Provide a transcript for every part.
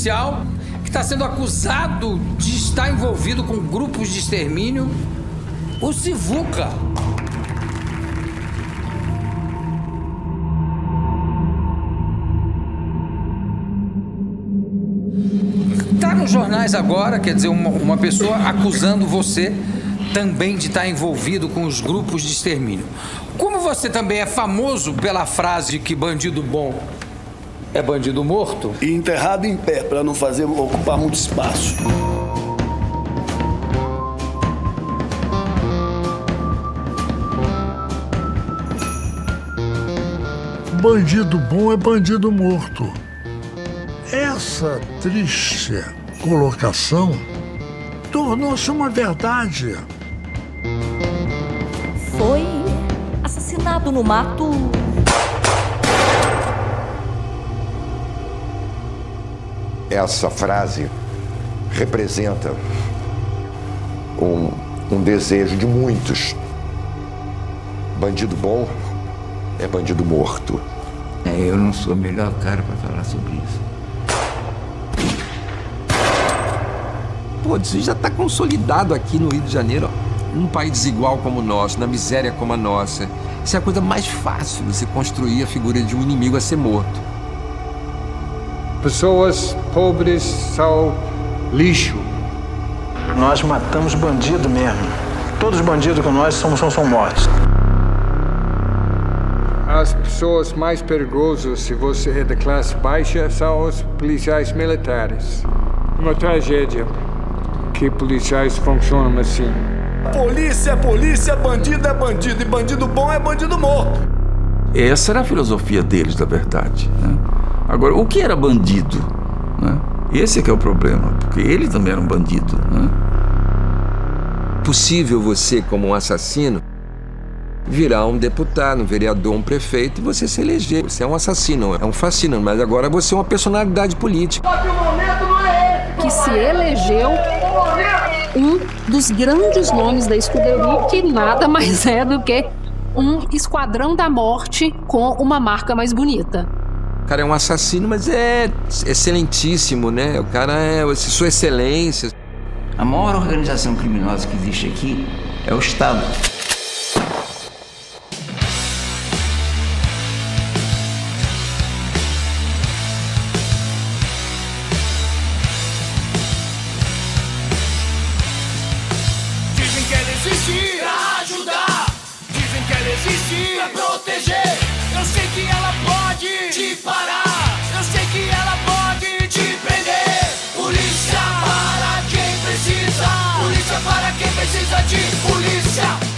policial que está sendo acusado de estar envolvido com grupos de extermínio, o Sivuca. Tá nos jornais agora, quer dizer, uma pessoa acusando você também de estar envolvido com os grupos de extermínio. Como você também é famoso pela frase de que bandido bom é bandido morto? E enterrado em pé, para não ocupar muito espaço. Bandido bom é bandido morto. Essa triste colocação tornou-se uma verdade. Foi assassinado no mato. Essa frase representa um desejo de muitos. Bandido bom é bandido morto. Eu não sou o melhor cara para falar sobre isso. Pô, isso já está consolidado aqui no Rio de Janeiro, ó. Num país desigual como o nosso, na miséria como a nossa. Isso é a coisa mais fácil, você construir a figura de um inimigo a ser morto. Pessoas pobres são lixo. Nós matamos bandido mesmo. Todos os bandidos que nós são mortos. As pessoas mais perigosas, se você é da classe baixa, são os policiais militares. Uma tragédia que policiais funcionam assim. Polícia é polícia, bandido é bandido, e bandido bom é bandido morto. Essa era a filosofia deles, da verdade, né? Agora, o que era bandido, né? Esse é que é o problema, porque ele também era um bandido, né? Possível você, como um assassino, virar um deputado, um vereador, um prefeito e você se eleger. Você é um assassino, é um fascínio, mas agora você é uma personalidade política. Que se elegeu um dos grandes nomes da escuderia, que nada mais é do que um esquadrão da morte com uma marca mais bonita. O cara é um assassino, mas é excelentíssimo, né? O cara é sua excelência. A maior organização criminosa que existe aqui é o Estado. Dizem que ela existe pra ajudar, dizem que ela existe pra proteger. Eu sei que ela pode te parar, eu sei que ela pode te prender. Polícia para quem precisa, polícia para quem precisa de polícia.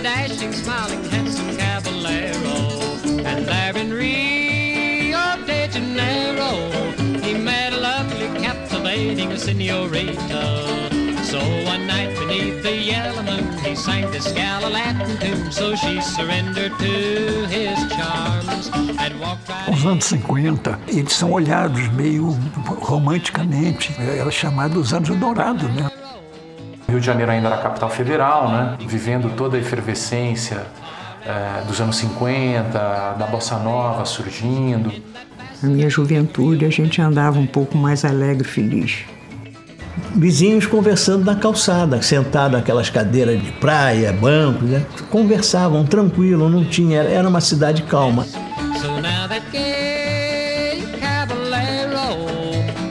Dashing, smiling, handsome caballero. And there in Rio de Janeiro, he met a lovely, captivating senorita. So one night beneath the yellow moon, he sang this gala Latin tune. So she surrendered to his charms and walked right. Os anos 50, eles são olhados meio romanticamente. Era chamado os anos dourados, né? O Rio de Janeiro ainda era a capital federal, né? Vivendo toda a efervescência dos anos 50, da bossa nova surgindo. Na minha juventude, a gente andava um pouco mais alegre e feliz. Vizinhos conversando na calçada, sentados naquelas cadeiras de praia, bancos, né? Conversavam tranquilo, não tinha, era uma cidade calma. So now that gay caballero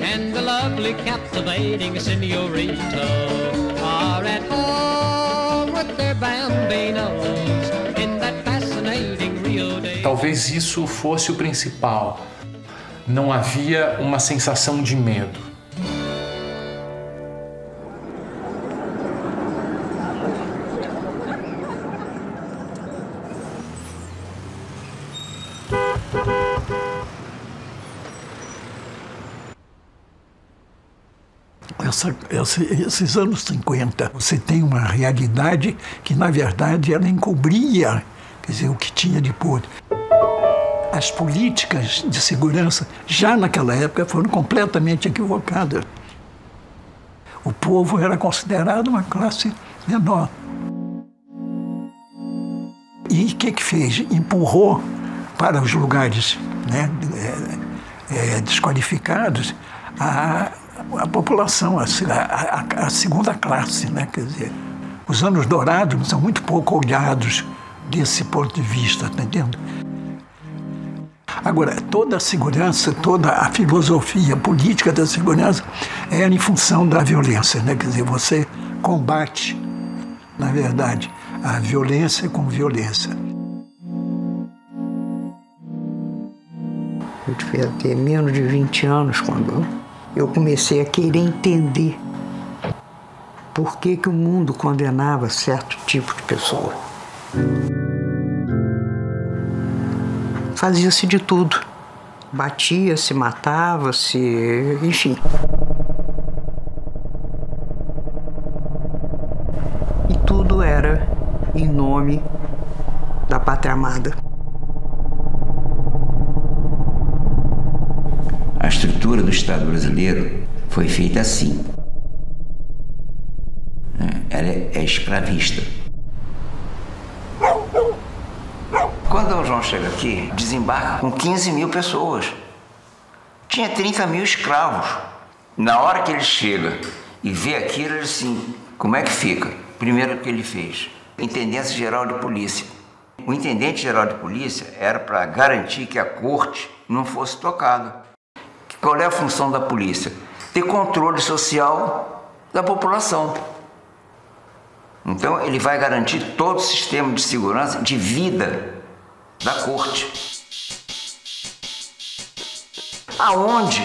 and the lovely, captivating senorita are at home with their bambinos in that fascinating Rio de... Talvez isso fosse o principal. Não havia uma sensação de medo. Esses anos 50, você tem uma realidade que, na verdade, ela encobria, quer dizer, o que tinha de podre. As políticas de segurança, já naquela época, foram completamente equivocadas. O povo era considerado uma classe menor. E o que fez? Empurrou para os lugares, né, desqualificados a população, a segunda classe, né? Quer dizer, os anos dourados são muito pouco olhados desse ponto de vista, tá entendendo? Agora, toda a segurança, toda a filosofia política da segurança era em função da violência, né? Quer dizer, você combate, na verdade, a violência com violência. Eu devia ter menos de 20 anos quando eu comecei a querer entender por que o mundo condenava certo tipo de pessoa. Fazia-se de tudo. Batia-se, matava-se, enfim. E tudo era em nome da pátria amada. A estrutura do Estado brasileiro foi feita assim. Ela é escravista. Quando o João chega aqui, desembarca com 15 mil pessoas. Tinha 30 mil escravos. Na hora que ele chega e vê aquilo, ele assim, como é que fica? Primeiro que ele fez, Intendência Geral de Polícia. O Intendente Geral de Polícia era para garantir que a corte não fosse tocada. Qual é a função da polícia? Ter controle social da população. Então, ele vai garantir todo o sistema de segurança, de vida da corte. Aonde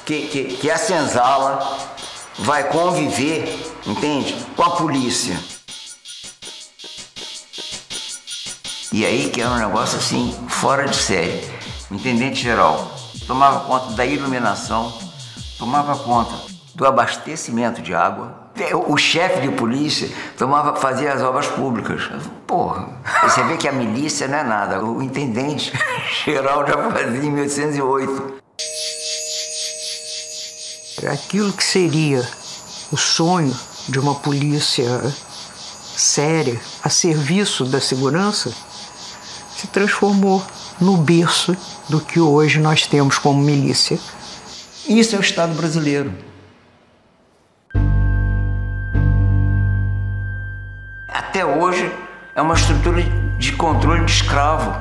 que a senzala vai conviver, entende? Com a polícia. E aí que era um negócio assim, fora de série. O intendente geral tomava conta da iluminação, tomava conta do abastecimento de água. O chefe de polícia fazia as obras públicas. Porra, você vê que a milícia não é nada. O intendente geral já fazia em 1808. Aquilo que seria o sonho de uma polícia séria, a serviço da segurança, se transformou no berço do que hoje nós temos como milícia. Isso é o Estado brasileiro. Até hoje é uma estrutura de controle de escravo.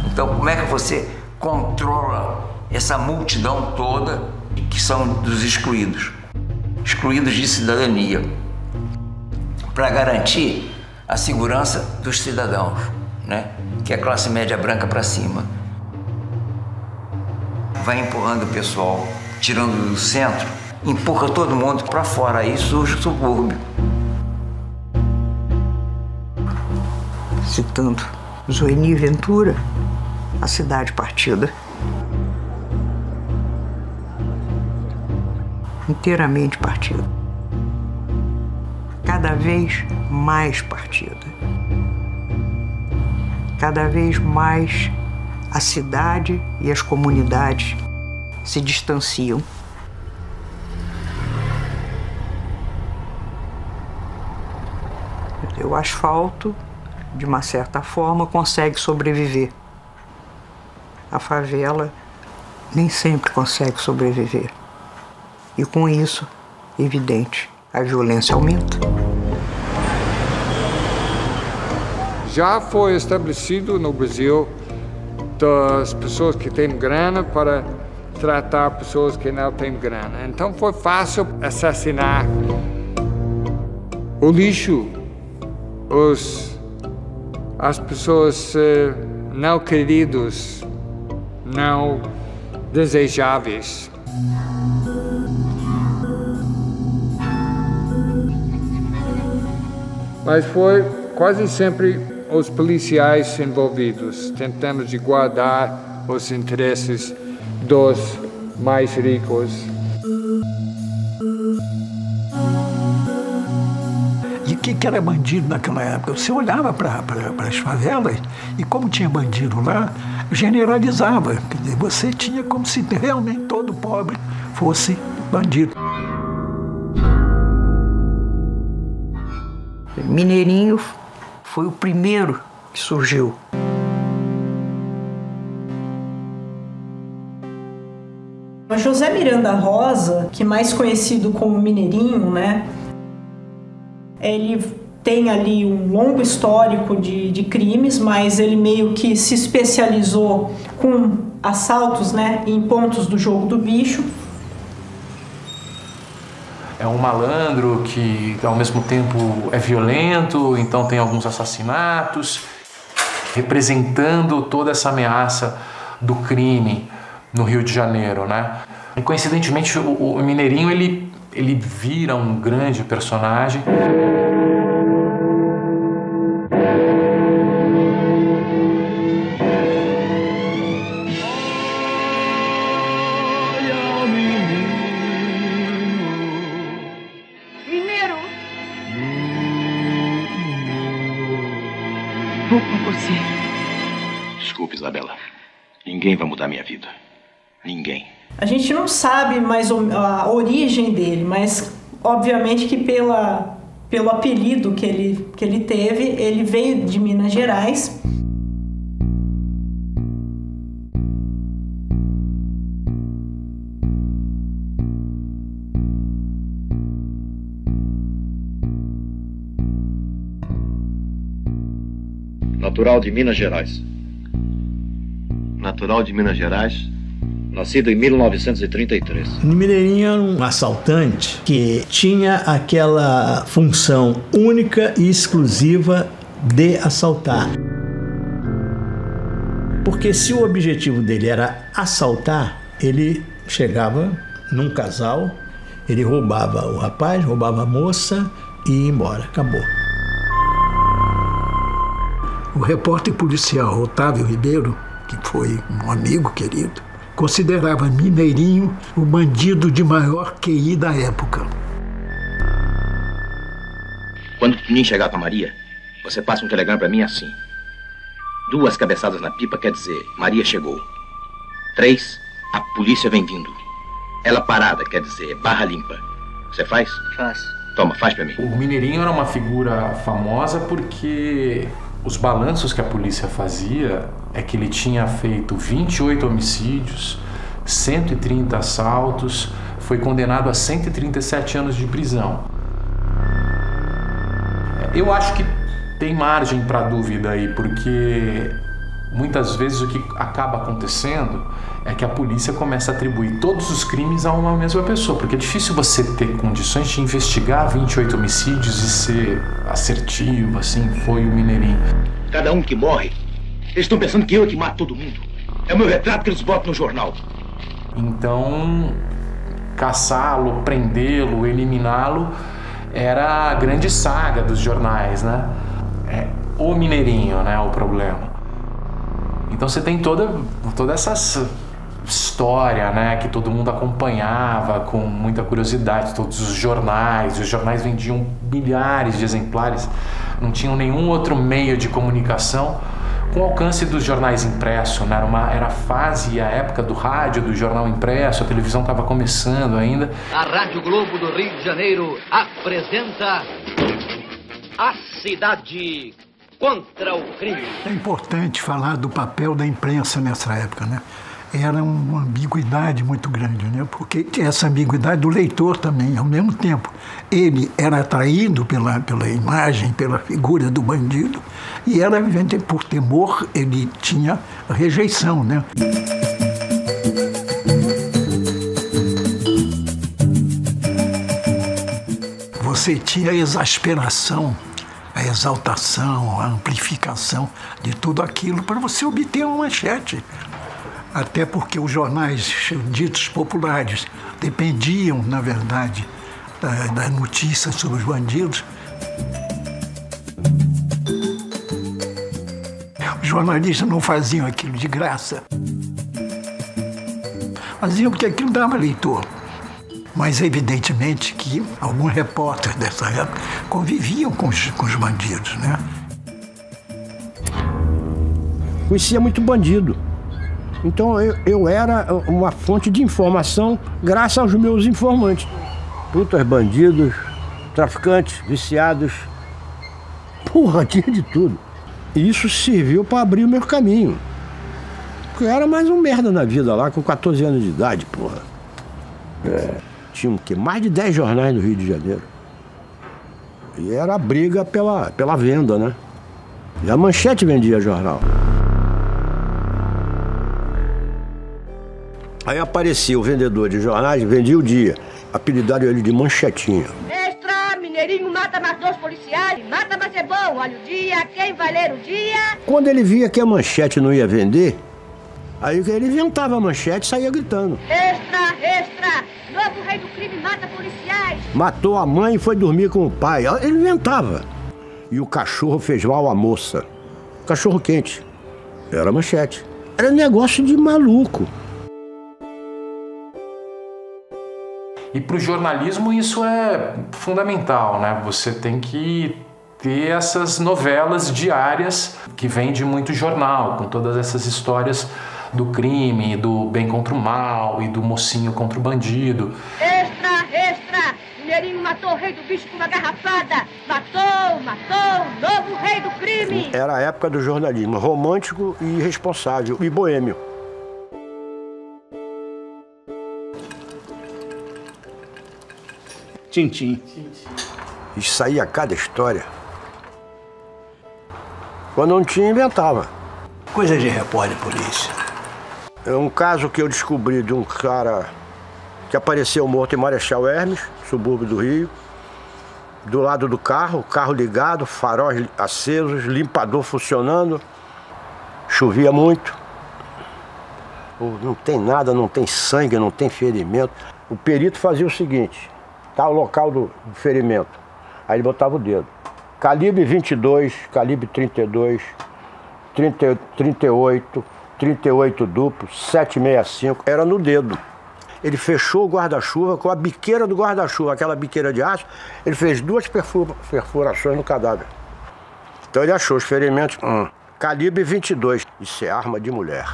Então, como é que você controla essa multidão toda que são dos excluídos de cidadania, para garantir a segurança dos cidadãos, né? Que é a classe média branca para cima. Vai empurrando o pessoal, tirando do centro, empurra todo mundo para fora, aí surge o subúrbio. Citando Zoini Ventura, a cidade partida. Inteiramente partida. Cada vez mais partida. Cada vez mais a cidade e as comunidades se distanciam. O asfalto, de uma certa forma, consegue sobreviver. A favela nem sempre consegue sobreviver. E com isso, evidente, a violência aumenta. Já foi estabelecido no Brasil das pessoas que têm grana para tratar pessoas que não têm grana. Então foi fácil assassinar o lixo, as pessoas não queridas, não desejáveis. Mas foi quase sempre os policiais envolvidos, tentando de guardar os interesses dos mais ricos. E o que era bandido naquela época? Você olhava para as favelas e, como tinha bandido lá, generalizava. Quer dizer, você tinha como se realmente todo pobre fosse bandido. Mineirinho foi o primeiro que surgiu. José Miranda Rosa, que é mais conhecido como Mineirinho, né? Ele tem ali um longo histórico de crimes, mas ele meio que se especializou com assaltos, né, em pontos do jogo do bicho. É um malandro que, ao mesmo tempo, é violento, então tem alguns assassinatos, representando toda essa ameaça do crime no Rio de Janeiro, né? E, coincidentemente, o Mineirinho, ele vira um grande personagem. Mineiro! Vou com você. Desculpe, Isabela. Ninguém vai mudar minha vida. Ninguém. A gente não sabe mais a origem dele, mas obviamente que pelo apelido que ele teve, ele veio de Minas Gerais. Natural de Minas Gerais. Natural de Minas Gerais. Nascido em 1933. O Mineirinho era um assaltante que tinha aquela função única e exclusiva de assaltar. Porque se o objetivo dele era assaltar, ele chegava num casal, ele roubava o rapaz, roubava a moça e ia embora. Acabou. O repórter policial Otávio Ribeiro, que foi um amigo querido, considerava Mineirinho o bandido de maior QI da época. Quando o Toninho chegar com a Maria, você passa um telegrama para mim assim. 2 cabeçadas na pipa quer dizer, Maria chegou. 3, a polícia vem vindo. Ela parada quer dizer, barra limpa. Você faz? Faço. Toma, faz para mim. O Mineirinho era uma figura famosa porque os balanços que a polícia fazia é que ele tinha feito 28 homicídios, 130 assaltos, foi condenado a 137 anos de prisão. Eu acho que tem margem para dúvida aí, porque muitas vezes o que acaba acontecendo é que a polícia começa a atribuir todos os crimes a uma mesma pessoa, porque é difícil você ter condições de investigar 28 homicídios e ser assertivo, assim, foi o Mineirinho. Cada um que morre, eles estão pensando que eu é que mato todo mundo. É o meu retrato que eles botam no jornal. Então, caçá-lo, prendê-lo, eliminá-lo era a grande saga dos jornais, né? É o Mineirinho, né, o problema. Então você tem toda essa história, né, que todo mundo acompanhava com muita curiosidade, todos os jornais vendiam milhares de exemplares, não tinham nenhum outro meio de comunicação com o alcance dos jornais impressos, né? Era a fase e a época do rádio, do jornal impresso, a televisão estava começando ainda. A Rádio Globo do Rio de Janeiro apresenta A Cidade contra o Crime. É importante falar do papel da imprensa nessa época, né? Era uma ambiguidade muito grande, né? Porque tinha essa ambiguidade do leitor também. Ao mesmo tempo, ele era atraído pela imagem, pela figura do bandido, e era, por temor, ele tinha rejeição, né? Você tinha a exasperação, a exaltação, a amplificação de tudo aquilo para você obter uma manchete. Até porque os jornais ditos populares dependiam, na verdade, das notícias sobre os bandidos. Os jornalistas não faziam aquilo de graça. Faziam porque aquilo dava leitor. Mas evidentemente que alguns repórteres dessa época conviviam com os bandidos, né? Conhecia muito bandido. Então eu era uma fonte de informação graças aos meus informantes. Putas, bandidos, traficantes, viciados. Porra, tinha de tudo. E isso serviu para abrir o meu caminho. Porque eu era mais um merda na vida lá, com 14 anos de idade, porra. Tinha o quê? Mais de 10 jornais no Rio de Janeiro. E era a briga pela venda, né? E a Manchete vendia jornal. Aí aparecia o vendedor de jornais, vendia o dia. Apelidaram ele de Manchetinha. Extra, Mineirinho mata mais 2 policiais, mata mais é bom, olha o dia, quem vai ler o dia? Quando ele via que a Manchete não ia vender, aí ele inventava a Manchete e saía gritando. Extra, extra, novo rei do crime mata policiais. Matou a mãe e foi dormir com o pai. Ele inventava. E o cachorro fez mal à moça. Cachorro quente. Era a Manchete. Era negócio de maluco. E para o jornalismo isso é fundamental, né? Você tem que ter essas novelas diárias que vêm de muito jornal, com todas essas histórias do crime, do bem contra o mal e do mocinho contra o bandido. Extra, extra, Mineirinho matou o rei do bicho com uma garrafada. Matou, novo rei do crime. Era a época do jornalismo romântico e irresponsável e boêmio. Tintim. E saía cada história. Quando não tinha, inventava. Coisa de repórter de polícia. É um caso que eu descobri de um cara que apareceu morto em Marechal Hermes, subúrbio do Rio. Do lado do carro, carro ligado, faróis acesos, limpador funcionando. Chovia muito. Não tem nada, não tem sangue, não tem ferimento. O perito fazia o seguinte: tá o local do ferimento. Aí ele botava o dedo. Calibre 22, calibre 32, 38, 38 duplo, 765. Era no dedo. Ele fechou o guarda-chuva com a biqueira do guarda-chuva, aquela biqueira de aço. Ele fez 2 perfurações no cadáver. Então ele achou os ferimentos. Calibre 22. Isso é arma de mulher.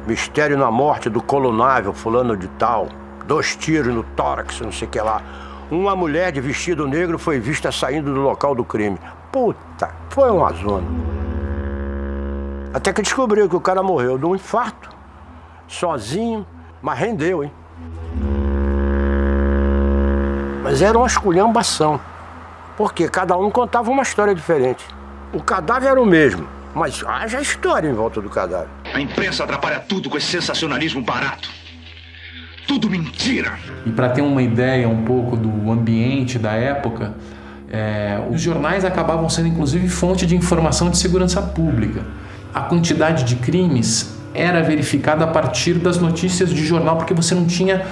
Mistério na morte do colunável fulano de tal. 2 tiros no tórax, não sei o que lá. Uma mulher de vestido negro foi vista saindo do local do crime. Puta, foi uma zona. Até que descobriu que o cara morreu de um infarto, sozinho, mas rendeu, hein? Mas era uma esculhambação, porque cada um contava uma história diferente. O cadáver era o mesmo, mas haja história em volta do cadáver. A imprensa atrapalha tudo com esse sensacionalismo barato. Tudo mentira! E para ter uma ideia um pouco do ambiente da época, os jornais acabavam sendo inclusive fonte de informação de segurança pública. A quantidade de crimes era verificada a partir das notícias de jornal, porque você não tinha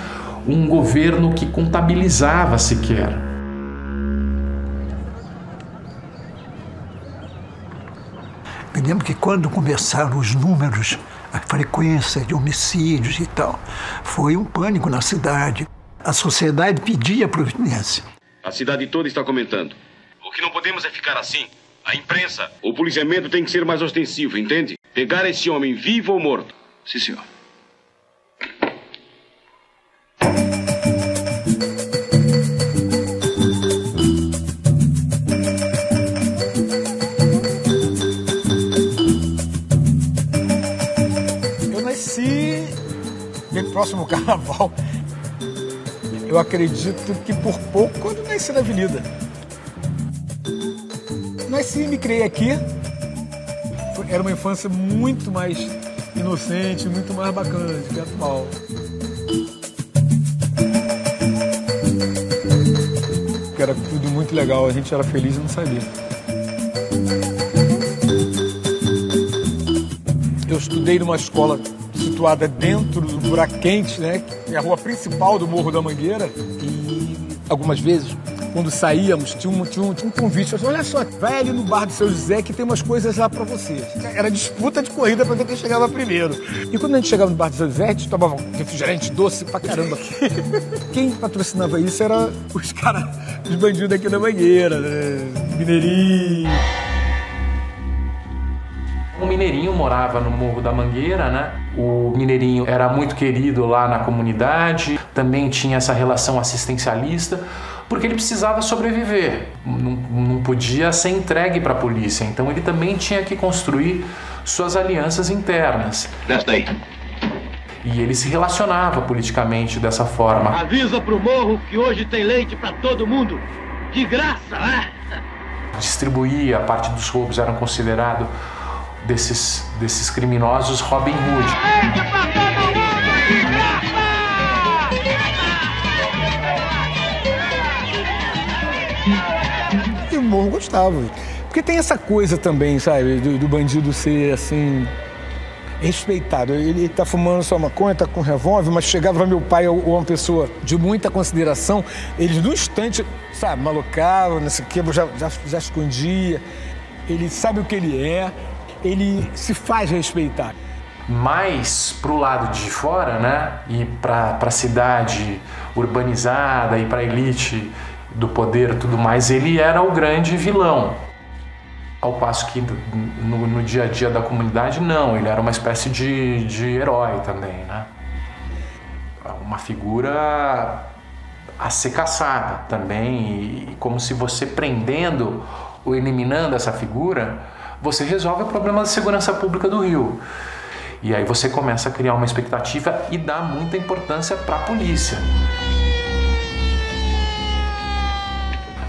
um governo que contabilizava sequer. Me lembro que quando começaram os números, a frequência de homicídios e tal, foi um pânico na cidade. A sociedade pedia providência. A cidade toda está comentando. O que não podemos é ficar assim. A imprensa, o policiamento tem que ser mais ostensivo, entende? Pegar esse homem vivo ou morto. Sim, senhor. Eu nasci bem próximo ao carnaval. Eu acredito que por pouco quando nasci na avenida. Nasci e me criei aqui. Era uma infância muito mais inocente, muito mais bacana do que a atual. Era tudo muito legal, a gente era feliz e não sabia. Eu estudei numa escola situada dentro do Buraco Quente, né? Que é a rua principal do Morro da Mangueira. E algumas vezes quando saíamos, tinha um convite. Falei, olha só, vai ali no bar do Seu José que tem umas coisas lá pra você. Era disputa de corrida pra ver quem chegava primeiro. E quando a gente chegava no bar do Seu José, a gente tomava um refrigerante doce pra caramba. Quem patrocinava isso era os caras, os bandidos aqui da Mangueira, né? Mineirinho. O Mineirinho morava no Morro da Mangueira, né? O Mineirinho era muito querido lá na comunidade, também tinha essa relação assistencialista, porque ele precisava sobreviver, não podia ser entregue para a polícia, então ele também tinha que construir suas alianças internas. Desce daí. E ele se relacionava politicamente dessa forma. Avisa pro morro que hoje tem leite para todo mundo, de graça, né? Distribuía, a parte dos roubos eram considerados desses criminosos Robin Hood. E o morro gostava. Porque tem essa coisa também, sabe, do bandido ser assim, respeitado. Ele tá fumando sua maconha, tá com revólver, mas chegava meu pai ou uma pessoa de muita consideração, eles no instante, sabe, malucavam, não sei o que, já escondia. Ele sabe o que ele é. Ele se faz respeitar. Mas pro lado de fora, né, e para a cidade urbanizada e para a elite do poder e tudo mais, ele era o grande vilão. Ao passo que no dia a dia da comunidade, não, ele era uma espécie de herói também, né? Uma figura a ser caçada também, e como se você prendendo ou eliminando essa figura, você resolve o problema da segurança pública do Rio. E aí você começa a criar uma expectativa e dá muita importância para a polícia.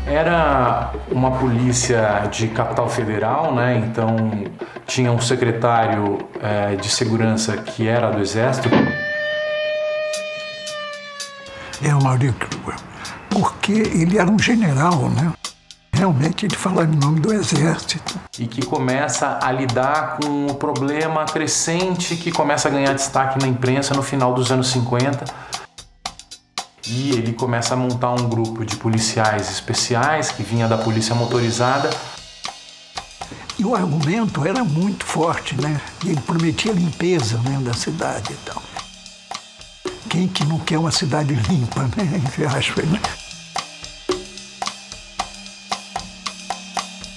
Era uma polícia de capital federal, né? Então tinha um secretário de segurança que era do Exército. É o Maurício, porque ele era um general, né? Realmente ele falava em nome do Exército. E que começa a lidar com o problema crescente que começa a ganhar destaque na imprensa no final dos anos 50. E ele começa a montar um grupo de policiais especiais que vinha da polícia motorizada. E o argumento era muito forte, né? Ele prometia limpeza, né, da cidade e tal. Quem que não quer uma cidade limpa, né? Entre aspas, né?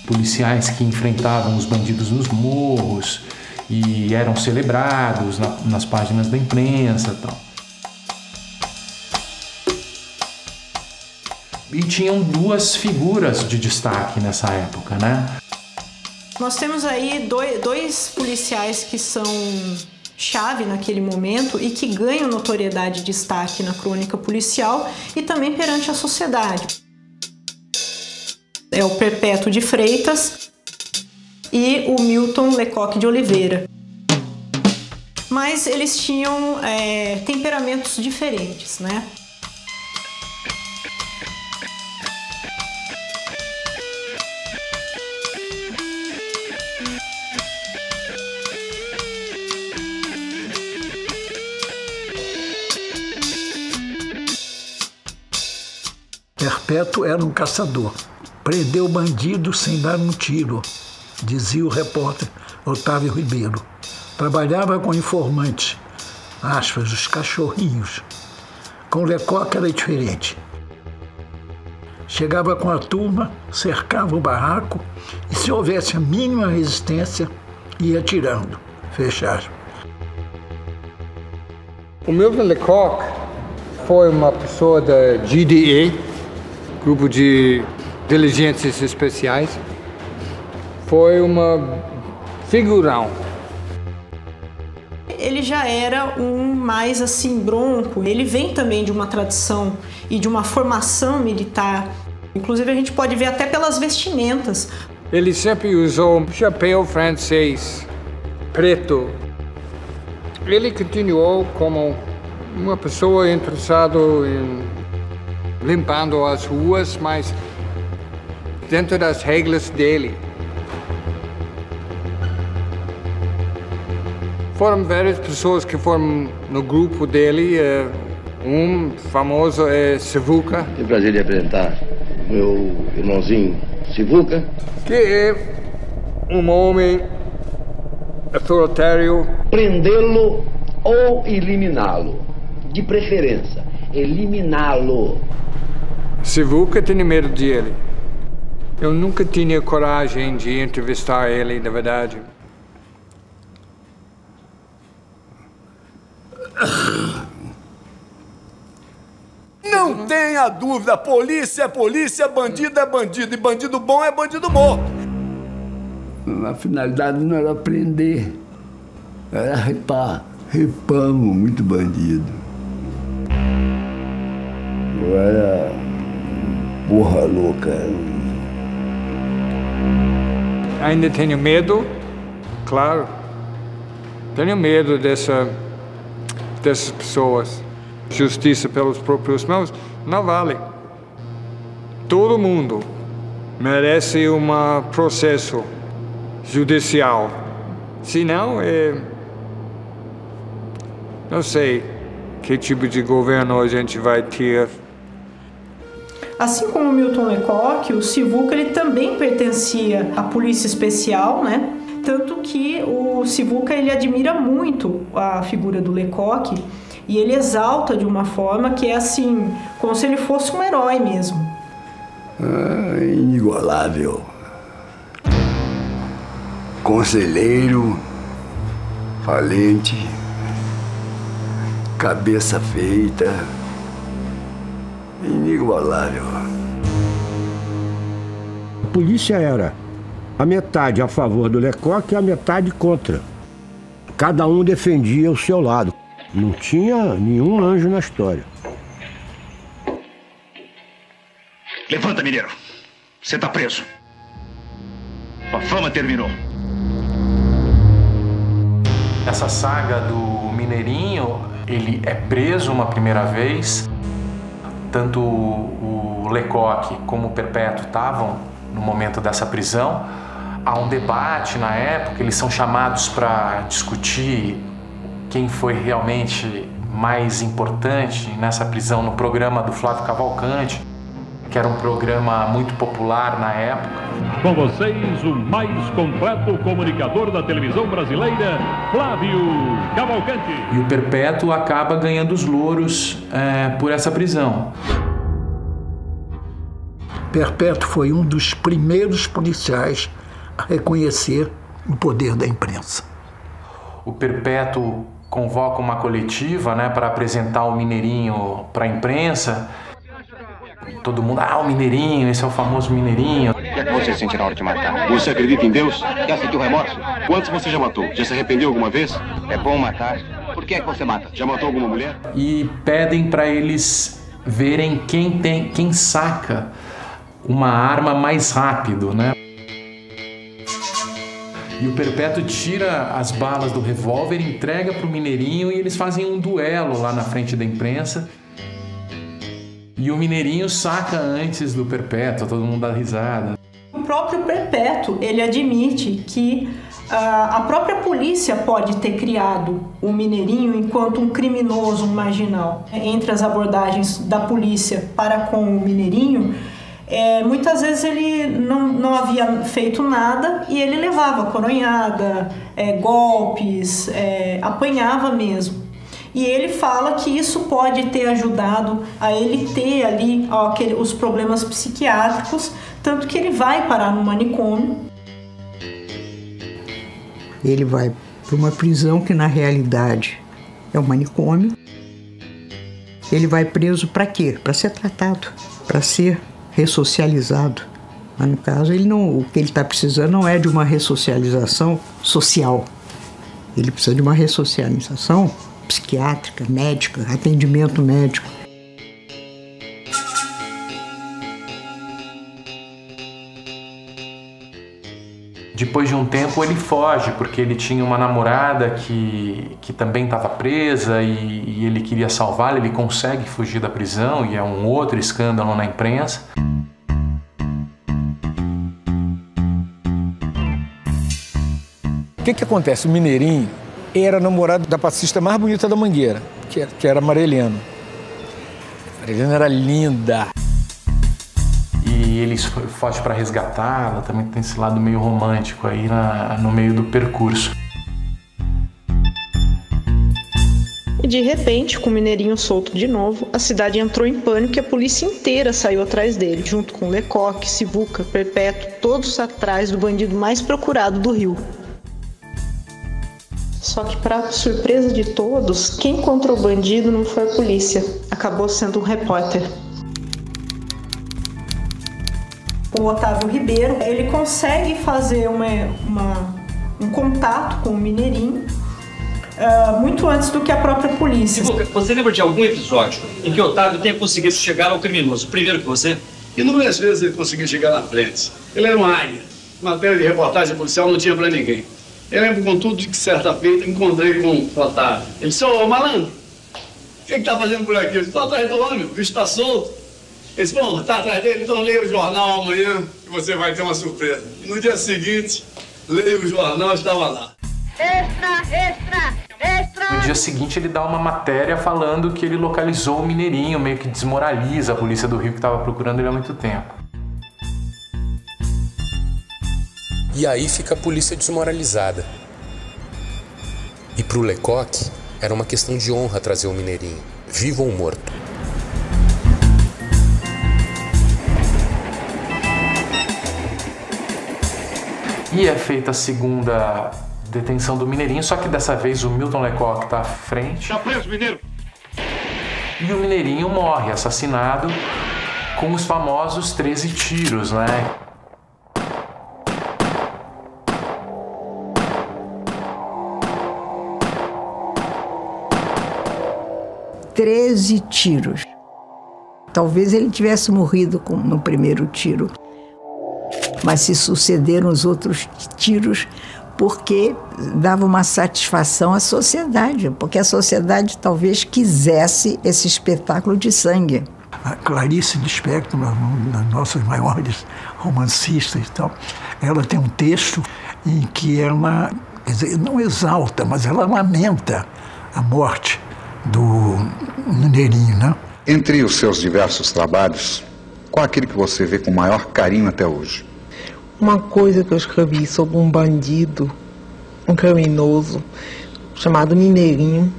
Policiais que enfrentavam os bandidos nos morros e eram celebrados nas páginas da imprensa e tal. E tinham duas figuras de destaque nessa época, né? Nós temos aí dois policiais que são chave naquele momento e que ganham notoriedade e destaque na crônica policial e também perante a sociedade. É o Perpétuo de Freitas e o Milton Lecoque de Oliveira. Mas eles tinham temperamentos diferentes, né? Perpétuo era um caçador. Prendeu bandido sem dar um tiro, dizia o repórter Otávio Ribeiro. Trabalhava com informantes, aspas, os cachorrinhos. Com Lecoque era diferente. Chegava com a turma, cercava o barraco e, se houvesse a mínima resistência, ia atirando. Fecha aspas. O Milton Lecoque foi uma pessoa da GDA, Grupo de Diligências Especiais. Foi uma figurão. Ele já era um mais assim bronco. Ele vem também de uma tradição e de uma formação militar. Inclusive a gente pode ver até pelas vestimentas. Ele sempre usou um chapéu francês preto. Ele continuou como uma pessoa interessada em limpando as ruas, mas dentro das regras dele. Foram várias pessoas que foram no grupo dele. Um famoso é Savuca. Tenho o prazer de apresentar meu irmãozinho Sivuca. Que é um homem autoritário. Prendê-lo ou eliminá-lo. De preferência, eliminá-lo. Sivuca tinha medo dele. Eu nunca tinha coragem de entrevistar ele, na verdade. Não tenha dúvida, polícia é polícia, bandido é bandido, e bandido bom é bandido morto. A finalidade não era prender, era repar. Repamos muito bandido. Eu era porra louca. Ainda tenho medo, claro. Tenho medo dessas pessoas. Justiça pelos próprios mãos não vale. Todo mundo merece um processo judicial. Senão, não sei que tipo de governo a gente vai ter. Assim como o Milton Lecoq, o Sivuca ele também pertencia à Polícia Especial, né? Tanto que o Sivuca ele admira muito a figura do Lecoq e ele exalta de uma forma que é assim, como se ele fosse um herói mesmo. Inigualável. Conselheiro, valente, cabeça feita, inigualável. A polícia era a metade a favor do Lecoq e a metade contra. Cada um defendia o seu lado. Não tinha nenhum anjo na história. Levanta, mineiro. Você tá preso. A fama terminou. Essa saga do Mineirinho, ele é preso uma primeira vez. Tanto o Lecoq como o Perpétuo estavam no momento dessa prisão. Há um debate na época, eles são chamados para discutir quem foi realmente mais importante nessa prisão no programa do Flávio Cavalcante, que era um programa muito popular na época. Com vocês, o mais completo comunicador da televisão brasileira, Flávio Cavalcante. E o Perpétuo acaba ganhando os louros por essa prisão. Perpétuo foi um dos primeiros policiais a reconhecer o poder da imprensa. O Perpétuo convoca uma coletiva, né, para apresentar o Mineirinho para a imprensa. Todo mundo, o Mineirinho, esse é o famoso Mineirinho. O que é que você sente na hora de matar? Você acredita em Deus? Já sentiu remorso? Quantos você já matou? Já se arrependeu alguma vez? É bom matar. Por que é que você mata? Já matou alguma mulher? E pedem para eles verem quem saca uma arma mais rápido, né? E o Perpétuo tira as balas do revólver, entrega para o Mineirinho e eles fazem um duelo lá na frente da imprensa. E o Mineirinho saca antes do Perpétuo, todo mundo dá risada. O próprio Perpétuo, ele admite que a própria polícia pode ter criado o Mineirinho enquanto um criminoso, um marginal. Entre as abordagens da polícia para com o Mineirinho, muitas vezes ele não havia feito nada e ele levava coronhada, golpes, apanhava mesmo. E ele fala que isso pode ter ajudado a ele ter ali os problemas psiquiátricos, tanto que ele vai parar no manicômio. Ele vai para uma prisão que na realidade é um manicômio. Ele vai preso para quê? Para ser tratado, para ser ressocializado. Mas no caso, o que ele está precisando não é de uma ressocialização social. Ele precisa de uma ressocialização psiquiátrica, médica, atendimento médico. Depois de um tempo ele foge, porque ele tinha uma namorada que também estava presa e ele queria salvá-la. Ele consegue fugir da prisão e é um outro escândalo na imprensa. O que acontece? O Mineirinho era namorado da passista mais bonita da Mangueira, que era a Mareliano. A Mareliano era linda. E e ele foge para resgatá-la. Também tem esse lado meio romântico aí no meio do percurso. E de repente, com o Mineirinho solto de novo, a cidade entrou em pânico e a polícia inteira saiu atrás dele, junto com Lecoq, Sivuca, Perpétuo, todos atrás do bandido mais procurado do Rio. Só que, para surpresa de todos, quem encontrou o bandido não foi a polícia, acabou sendo um repórter. O Otávio Ribeiro, ele consegue fazer um contato com o Mineirinho muito antes do que a própria polícia. Você lembra de algum episódio em que Otávio tenha conseguido chegar ao criminoso primeiro que você? Inúmeras vezes ele conseguiu chegar na frente. Ele era uma águia. Matéria de reportagem policial não tinha pra ninguém. Eu lembro, contudo, de que certa feita encontrei com o Otávio. Ele disse: ô malandro, o que tá fazendo por aqui? Eu disse: tô atrás do homem, o bicho tá solto. Ele disse: bom, tá atrás dele, então leia o jornal amanhã e você vai ter uma surpresa. E no dia seguinte, leia o jornal e estava lá. Extra, extra, extra! No dia seguinte ele dá uma matéria falando que ele localizou o Mineirinho, meio que desmoraliza a polícia do Rio que estava procurando ele há muito tempo. E aí fica a polícia desmoralizada. E pro Lecoq era uma questão de honra trazer o Mineirinho, vivo ou morto. E é feita a segunda detenção do Mineirinho, só que dessa vez o Milton Lecoq está à frente. Tá preso, Mineiro! E o Mineirinho morre, assassinado com os famosos 13 tiros, né? Treze tiros. Talvez ele tivesse morrido no primeiro tiro, mas se sucederam os outros tiros porque dava uma satisfação à sociedade, porque a sociedade talvez quisesse esse espetáculo de sangue. A Clarice Lispector, uma das nossas maiores romancistas e tal, ela tem um texto em que ela, quer dizer, não exalta, mas ela lamenta a morte do Mineirinho, né? Entre os seus diversos trabalhos, qual aquele que você vê com maior carinho até hoje? Uma coisa que eu escrevi sobre um bandido, um criminoso, chamado Mineirinho,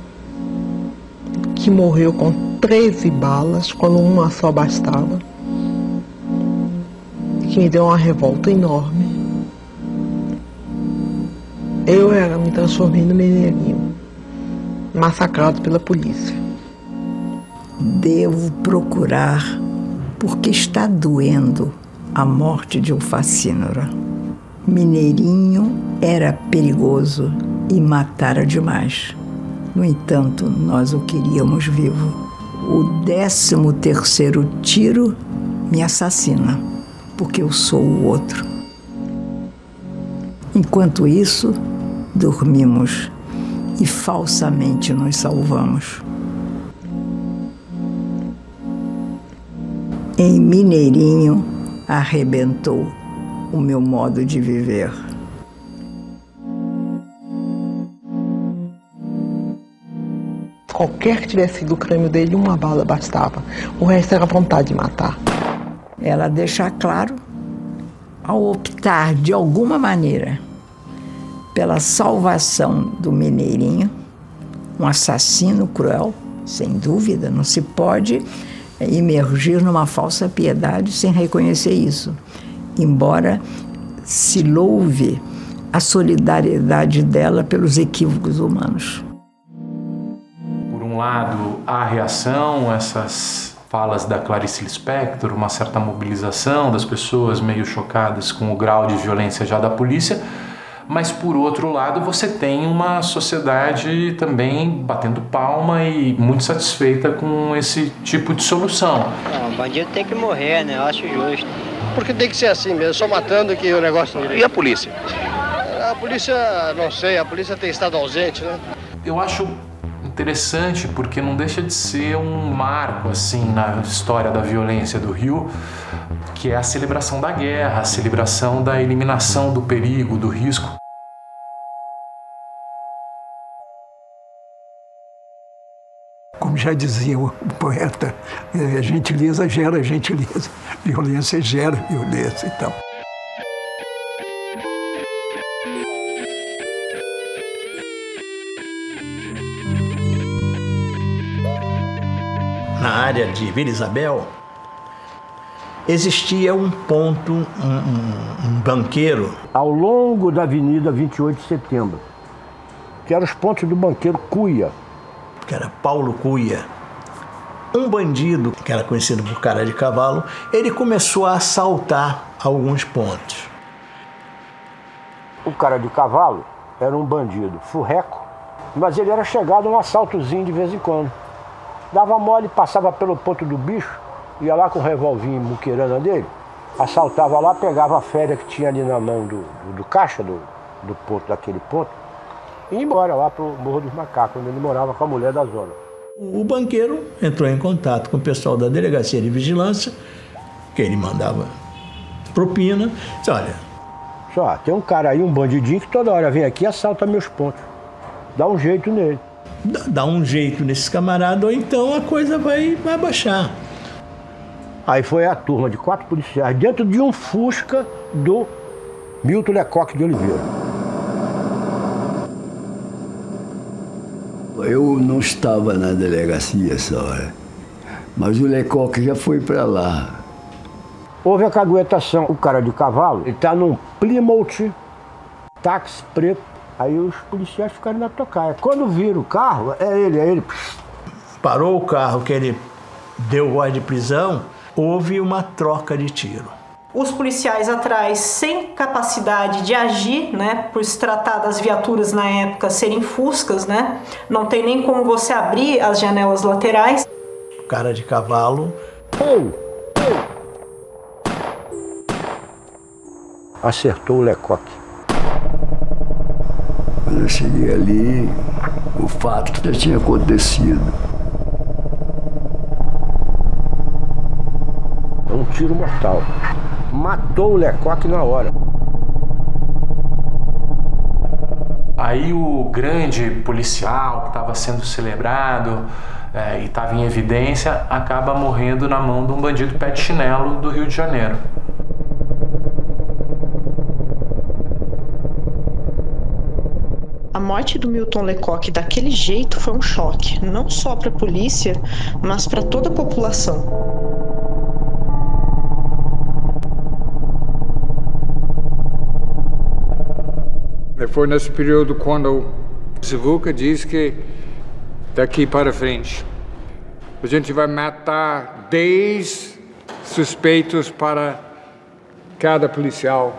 que morreu com 13 balas, quando uma só bastava, que me deu uma revolta enorme. Eu me transformei no Mineirinho, massacrado pela polícia. Devo procurar, porque está doendo a morte de um facínora. Mineirinho era perigoso e matara demais. No entanto, nós o queríamos vivo. O 13º tiro me assassina, porque eu sou o outro. Enquanto isso, dormimos e falsamente nos salvamos. Em Mineirinho, arrebentou o meu modo de viver. Qualquer que tivesse sido o crime dele, uma bala bastava. O resto era vontade de matar. Ela deixa claro, ao optar de alguma maneira pela salvação do Mineirinho, um assassino cruel, sem dúvida, não se pode imergir numa falsa piedade sem reconhecer isso, embora se louve a solidariedade dela pelos equívocos humanos. Por um lado, a reação, essas falas da Clarice Lispector, uma certa mobilização das pessoas meio chocadas com o grau de violência já da polícia, mas por outro lado você tem uma sociedade também batendo palma e muito satisfeita com esse tipo de solução. Não, o bandido tem que morrer, né? Eu acho justo. Porque tem que ser assim mesmo, só matando que o negócio não... E a polícia? A polícia, não sei, a polícia tem estado ausente, né? Eu acho interessante porque não deixa de ser um marco assim na história da violência do Rio, que é a celebração da guerra, a celebração da eliminação do perigo, do risco. Como já dizia o poeta, gentileza gera gentileza, violência gera violência e tal. Na área de Vila Isabel, existia um ponto, um banqueiro. Ao longo da Avenida 28 de Setembro, que eram os pontos do banqueiro Cuia. Que era Paulo Cuia. Um bandido, que era conhecido por Cara de Cavalo, ele começou a assaltar alguns pontos. O Cara de Cavalo era um bandido furreco, mas ele era chegado a um assaltozinho de vez em quando. Dava mole, passava pelo ponto do bicho, ia lá com o revolvinho muquirana dele, assaltava lá, pegava a férias que tinha ali na mão do caixa do ponto, daquele ponto, e ia embora lá pro Morro dos Macacos, onde ele morava com a mulher da zona. O banqueiro entrou em contato com o pessoal da Delegacia de Vigilância, que ele mandava propina, disse, olha... Só, tem um cara aí, um bandidinho, que toda hora vem aqui e assalta meus pontos. Dá um jeito nele. Dá um jeito nesses camaradas, ou então a coisa vai baixar. Aí foi a turma de 4 policiais dentro de um Fusca do Milton Lecoque de Oliveira. Eu não estava na delegacia essa hora, mas o Lecoque já foi para lá. Houve a caguetação. O Cara de Cavalo, ele está num Plymouth táxi preto. Aí os policiais ficaram na tocaia. Quando viram o carro, é ele. Parou o carro que ele deu voz de prisão, houve uma troca de tiro. Os policiais atrás, sem capacidade de agir, né, por se tratar das viaturas na época serem Fuscas, né, não tem nem como você abrir as janelas laterais. Cara de Cavalo. Acertou o Lecoque. Quando eu cheguei ali, o fato já tinha acontecido. Um tiro mortal. Matou o Lecoque na hora. Aí o grande policial que estava sendo celebrado e estava em evidência acaba morrendo na mão de um bandido pé de chinelo do Rio de Janeiro. A morte do Milton Lecoque daquele jeito foi um choque, não só para a polícia, mas para toda a população. Foi nesse período quando o Sivuca diz que daqui para frente a gente vai matar 10 suspeitos para cada policial.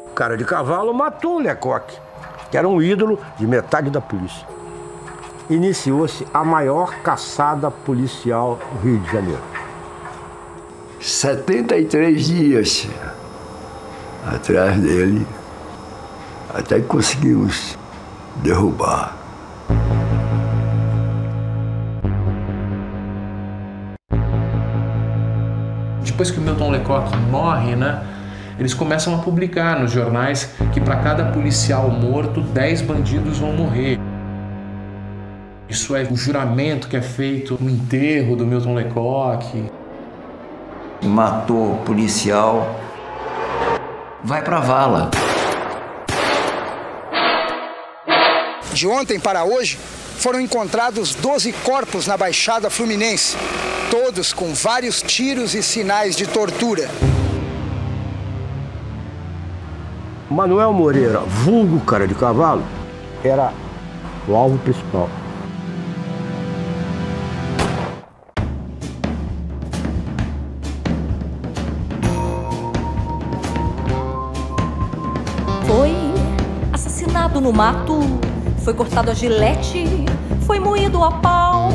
O Cara de Cavalo matou o Lecoque, que era um ídolo de metade da polícia. Iniciou-se a maior caçada policial do Rio de Janeiro. 73 dias atrás dele, até que conseguimos derrubar. Depois que o Milton Lecoque morre, né? Eles começam a publicar nos jornais que para cada policial morto, 10 bandidos vão morrer. Isso é o juramento que é feito no enterro do Milton Lecoque. Matou policial, vai pra vala. De ontem para hoje, foram encontrados 12 corpos na Baixada Fluminense, todos com vários tiros e sinais de tortura. Manuel Moreira, vulgo Cara de Cavalo, era o alvo principal. Foi assassinado no mato, foi cortado a gilete, foi moído a pau,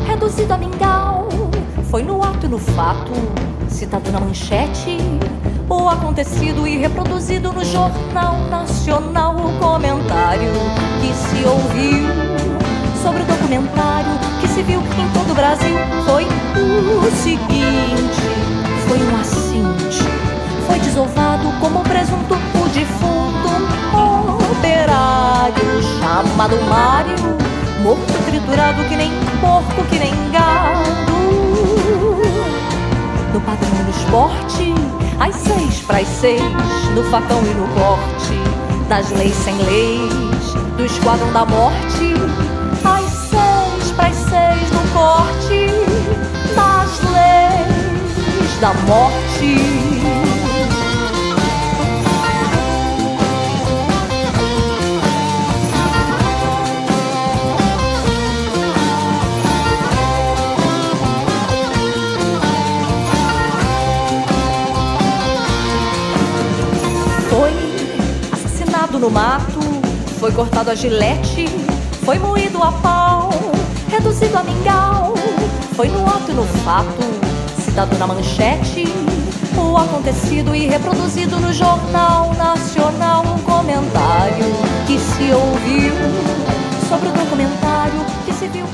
reduzido a mingau, foi no ato e no fato, citado na manchete, o acontecido e reproduzido no Jornal Nacional. O comentário que se ouviu sobre o documentário que se viu em todo o Brasil foi o seguinte: foi um assinte, foi desovado como presunto o defunto operário chamado chamado Mário, morto triturado que nem porco, que nem gado. No padrão e no esporte, às 6:6, no facão e no corte, das leis sem leis, do esquadrão da morte, às 6:6, no corte, das leis da morte. No mato, foi cortado a gilete, foi moído a pau, reduzido a mingau, foi no ato e no fato, citado na manchete, o acontecido e reproduzido no Jornal Nacional, um comentário que se ouviu sobre o documentário que se viu.